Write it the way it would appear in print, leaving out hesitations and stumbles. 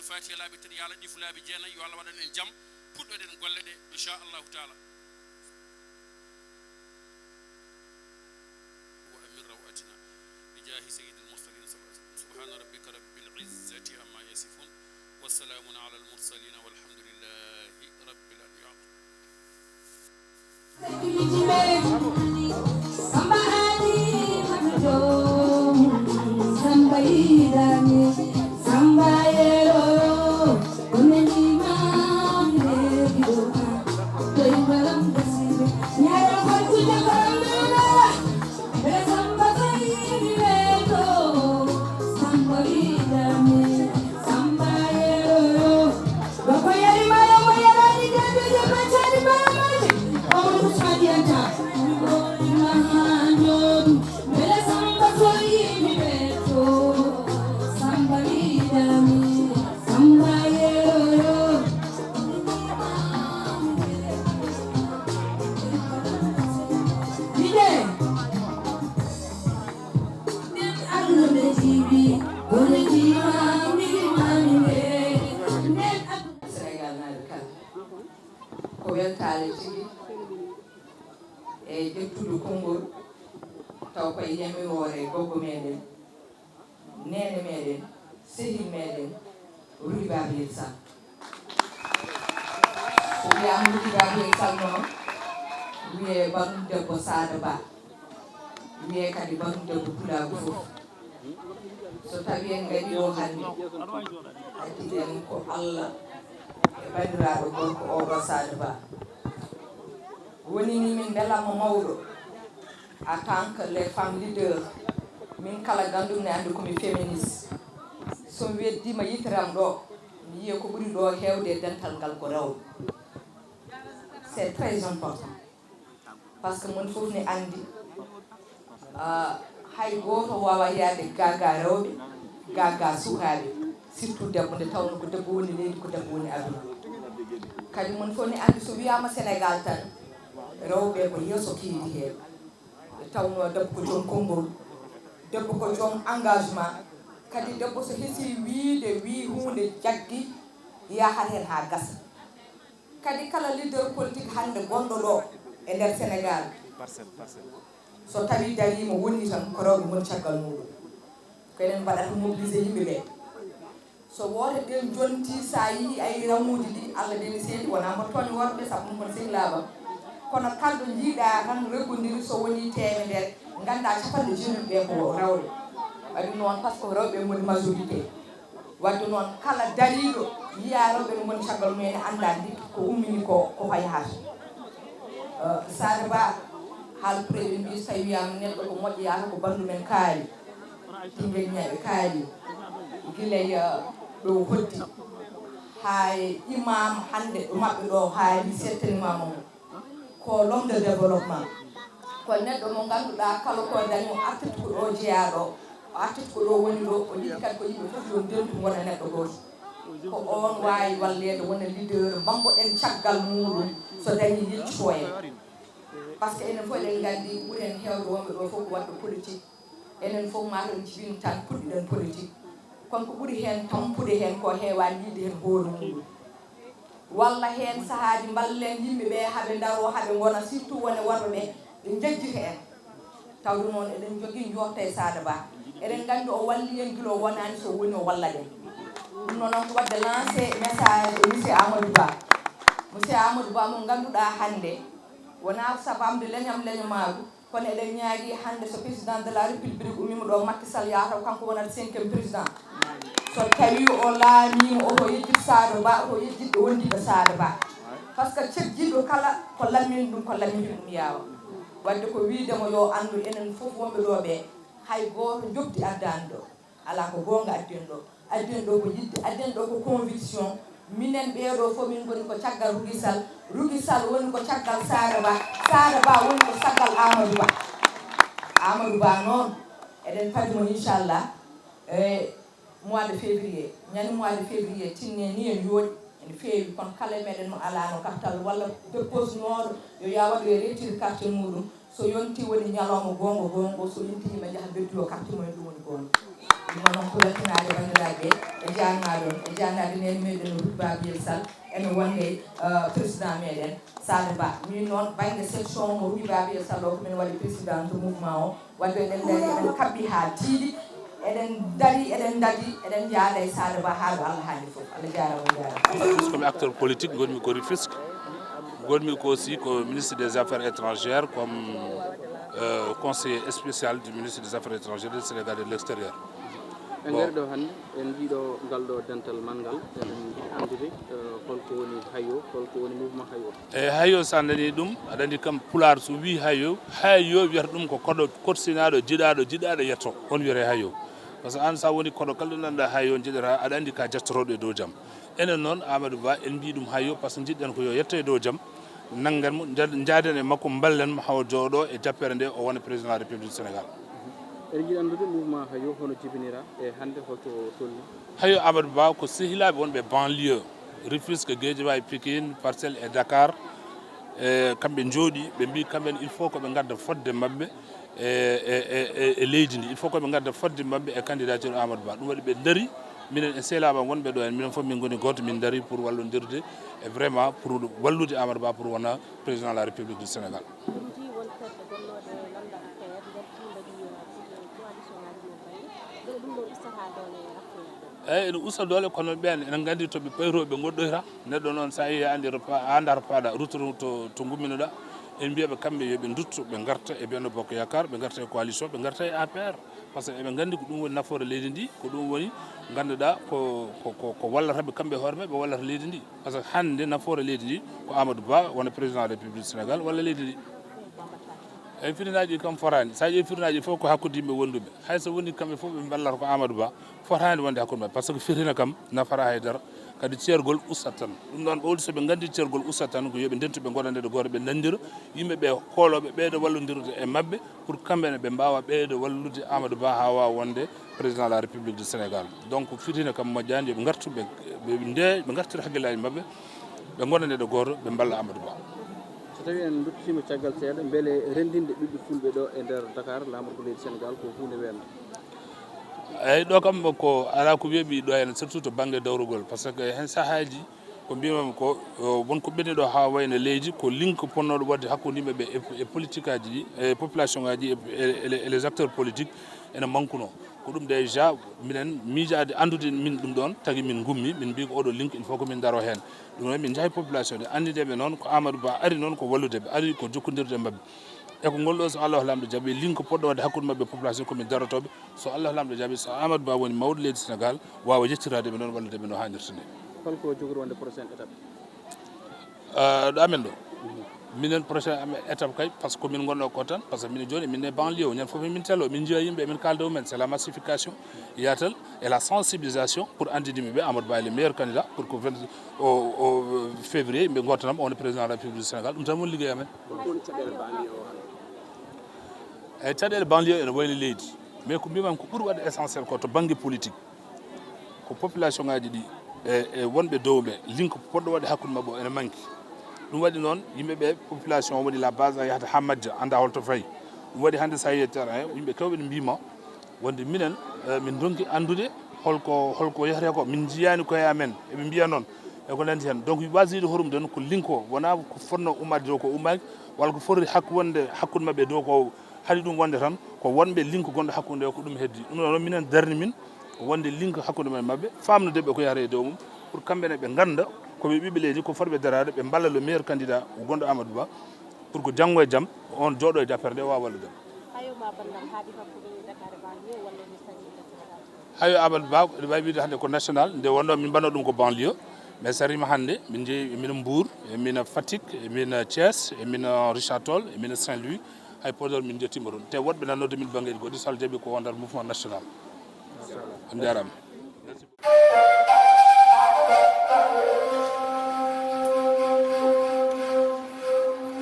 fatiha laabi tati yalla ɗifu laabi jeena yo Allah waɗan en jam puɗɗoɗen golle ɗe inchallahu taala wa amin rawatina bi jahi sayyidil mursalin subhana rabbika rabbil izzati amma yasifun wa salamun ala al mursalin walhamdulillahi rabbil so tawi en ngari ɗo hannde addiɗen ko Allah e bandiraɗo gorko o Sadio Ba woni ni min belamo mawɗo en tant que les femmes leaders min kala gandum ne andi komi féministe somi weddima yitteram ɗo mi yiya ko ɓuri ɗo hewde dental ngal ko rewɓe c'est très important par ce que mon fof ne andi hay goto wawa yaade gaga rewɓe gaga sukaɓe surtout debbo nde tawno ko debbo woni leydi ko debbo woni aduna kadi mon fof ne andi so wiyama Sénégal tan rewɓe ko yeeso kiidi hen tawno debbo ko joom konngol debbo ko joom engagement kadi debbo so heesi wiide wi hunde jaggi yahat hen ha gasa kadi kala leader politique hande gonɗo ɗo e nder Sénégal so tawi darima woni tan ko rewɓe woni caggal muɗum ko enen mbaɗata mobilisé yimɓeɓe so woto ɗen jonti sa yi ay ramuji ɗi Allah deni seeɗi wona mbo toon worɓe saabu ɗum kono sehilaɓam kono kalɗo jiiɗa tan reggodiri so woni temedere ganda capanɗe jeune ɓe ko rewɓe waɗi noon par ce que rewɓe woni majorité wadde noon kala dariɗo yiya rewɓe ne woni caggal mumen anda ndi ko ummini ko hayhata Sadio Ba haal premier mbi so tawi wiyama neɗɗo ko moƴƴoyata ko bandu men kaali tingel ñaɓe kaali guilay ɗo hoddi ha imam hande ɗo mabɓe ɗo haali settanimama mum ko l'homme de développement ko neɗɗo mo ganduɗa kala ko dañi o artiti ko ɗo jeeyaɗo o artiti ko ɗo woni ɗo o yiɗi kadi ko yimɓe fof yo ndentu wona neɗɗo goto ko on wawi wallede wona leader bamboɗen caggal muɗum so dañi yeccito en par ce que enen fof eɗen gandi ɓuuren hewde wonɓe ɗo fof ko waɗɓe politique enen fof mataw jibini tan puɗɗiɗen politique kono ko ɓuuri hen tampude hen ko heewani yiide hen hoore muɗum walla hen saahaji ballen yimɓeɓe haaɓe daro haaɓe gona surtout wone worɓe ɓe ɓe jejjita en tawde noon eɗen jogui jootta e Sadio Ba eɗen gandi o walli en guila o wonani so woni o walla ɗen ɗum noon on ko wadde lancé message e monsieur Amadou Ba mo ganduɗa hande wona sabamde leñam leñamagu kono eɗen ñaagui hande so président de la république ummima ɗo Macky Sall yataw kanko wonata 5e président so tawi o laamima oto yejjid Sadio Ba oto yejjidɗo wondiɓe Sadio Ba par ce que cejjiɗo kala ko lammini ɗum ɗum yaawa wadde ko wiidemo yo andu enen fof wonɓe ɗo ɓe hay goto jobdi addani ɗo ala ko gonga addeni ɗo ko yidde addeni ɗo ko conviction minen ɓeeɗo fof min goni ko caggal Rugi Sall woni ko caggal Sadio Ba woni ko caggal Amadou Ba noon eɗen padimo inchallah mois de février ñande mois de février tinne ni en yooɗi ene feewi kono kala meɗen mo alano kartal walla dépose noɗo yo ya waɗo e retire carte muɗum so yonti woni ñalawma gongo so yonti yimɓe jaaha beddu o carte mumen ɗum woni gonga ɗum noon ko weltanade bandiraɓe e janma ɗon e jannade nene meɗen Ruth Babiyel Sall ene wonde président meɗen Sade Ba min noon banggue section mo Ruth Babiyel Sall o komin waɗi président to mouvement o wadde eɗen dari eɗen kabɓi ha tiiɗi eɗen dari eɗen dadi eɗen jaada e Sade Ba haaɗo Allah haali foof Allah jarama comme acteur politique gonmi ko Rufisque gonmi ko aussi ko ministre des affaires étrangères comme conseiller spécial du ministre des affaires étrangères du Sénégal et de l'extérieur. En nder ɗo hannde en jiiɗo ngal ɗo dental man ngal eɗen jiɗi andude holko woni Haayo holko woni mouvement Haayo. eyyi Haayo sa nani ɗum aɗa andi kam Pulaar so wi Haayo wiyata ɗum ko koɗo korsinaɗo jiɗaɗo yetto on wiyete Haayo par ce que an sa woni koɗo kalɗo nanɗa Haayo jiɗata aɗa andi ka jettoroɗo e dow jaam enen noon Amadou Ba en mbi ɗum Haayo par ce que jiɗɗen ko yo yetto e dow jaam nagganmo jaaden e makko ballenmo hawo jooɗo e jappere nde o wona président de la république du Sénégal. eɗen jiiɗi andude mouvement Haayo hono jibinira e hannde holto tolni. Haayo Amadou Ba ko sehilaɓe wonɓe banlieue Rufisque Guédiawaye Pikine Parcelles et Dakar kamɓe jooɗi ɓe mbi kamɓen il faut koɓe gadda fodde mabɓe e leydi ndi il faut koɓe gadda fodde mabɓe e candidature Amadou Ba ɗum waɗi ɓe daari minen e sehilaɓe wonɓe ɗo en minen fof min goni goto min daari pour wallodirde e vraiment pour wallude Amadou Ba pour wona président de la république du Sénégal. eyyi ene usta doole kono ɓen enen gandi toɓe ɓayroɓe goɗɗoyta neɗɗo noon sa yeehi anda to paɗa rutoro to gumminoɗa en mbiyaɓe kamɓe yoɓe dutto ɓe garta e Benno Bokk Yakar ɓe garta e coalition ɓe garta e APR par ce que eɓe gandi ko ɗum woni nafoore leydi ndi ko ɗum woni ganduɗa ko wallataɓe kamɓe hoore maɓe wallata leydi ndi par ce que hande nafoore leydi ndi ko Amadou Ba wona président de la République du Sénégal walla leydi ndi eyyi firinaji ɗi kam fotani sa ƴeewi firinaji fof ko hakkude yimɓe wonduɓe hayso woni kamɓe fof ɓe ballata ko Amadou Ba fotani wonde hakkude maɓɓe par ce que firina kam nafara haydara kadi ceergol ustat tan ɗum ɗon ɓowɗi soɓe gandi ceergol ustat tan ko yoɓe dentu ɓe gondanede goto ɓe nandira yimɓeɓe kooloɓe ɓeydo wallodirde e mabɓe pour kamɓene ɓe mbawa ɓeydo wallude Amadou Ba ha wawa wonde président de la République du Sénégal donc firina kam moƴƴani yoɓe gartu ɓe gartira hagguillaji mabɓe ɓe gondanede goto ɓe balla Amadou Ba. so tawi en duttima caggal seeɗa beele rendinde ɓiɓɓe fulɓe ɗo e nder Dakar lamorgo leydi Sénégal ko hunde welde. eyyi ɗo kam ko ala ko weeɓi ɗo hen surtout to banggue dawrugol par ce que hen sahaji ko mbimami ko wonko ɓenni ɗo ha wayno leydi ko link ponnoɗo wadde hakkude yimɓeɓe e politique aji ɗi e population ngaji e les acteurs politiques ene manqueno ko ɗum déjà minen miijade andude min ɗum ɗon tagui min gummi min mbi ko oɗo link il faut que min daro hen ɗum noon min jaahi population ɗe andideɓe noon ko Amadou Ba ari noon ko walludeɓe ari ko jokkodirde mabɓe e ko ngol ɗo so Allah lamɗo jaaɓi link poɗɗo wadde hakkude mabɓe population komin darotoɓe so Allah lamɗo jaaɓi so Amadou Ba woni mawɗo leydi Sénégal wawa yettiradeɓe noon walludeɓe no hannirta ni. holko jogori wonde prochaine étape. ɗo amen ɗo minen prochaine étape kay par ce que komin gonɗo ko tan par ce que minen joni min e banlieue ñande foof min telo min jiiya yimɓe min kalda mumen c'est la massification yatal et la sensibilisation pour andide yimɓeɓe Amadou Ba est le meilleur candidat pour que au février yimɓe gottanam on est président de la République du Sénégal ɗum tan woni ligguey amen. eyyi caɗele banlieue ene wayno leydi mais ko mbimami ko ɓuuri wadde essentiel ko to banggue politique ko population ngaji ɗi e wonɓe dow ɓe link poɗɗo wadde hakkude mabɓe o ene manque ɗum waɗi noon yimɓeɓe population woni la base a yahata ha majja anda holto fayi ɗum waɗi hannde sa yehi terrain yimɓe kewɓe ne mbima wonde minen min donki andude holko yahate ko min jiyani koye amen eɓe mbiya noon eko nandi hen donc waside horum don ko link o wona ko fonno ummade dow ko ummaki walla ko foti wonde hakkude mabɓe dow ko haɗi ɗum wonde tan ko wonɓe link gonɗo hakkude ko ɗum heddi ɗum noon minen darni min wonde link hakkude men mabɓe famnudeɓe ko yahata e dow mum pour kamɓene ɓe ganda koɓe ɓiɓɓe leydi ko fotɓe darade ɓe balla le meilleur candidat gonɗo Amadou Ba pour que janggo e jaam on jooɗo e jappere nde wawa wallude Haayo Amadou Ba ɗe wawi wiide hannde ko national nde wonno min mbanno ɗum ko banlieue mais sarima hannde min jeeyi emina Mbour emina Fatick emina Thiès emina Richard Toll emina Saint-Louis hay Podor min jettima toon te woɗɓe nannode min bangueji goɗɗi so Allah jaaɓi ko wondata mouvement national on jarama.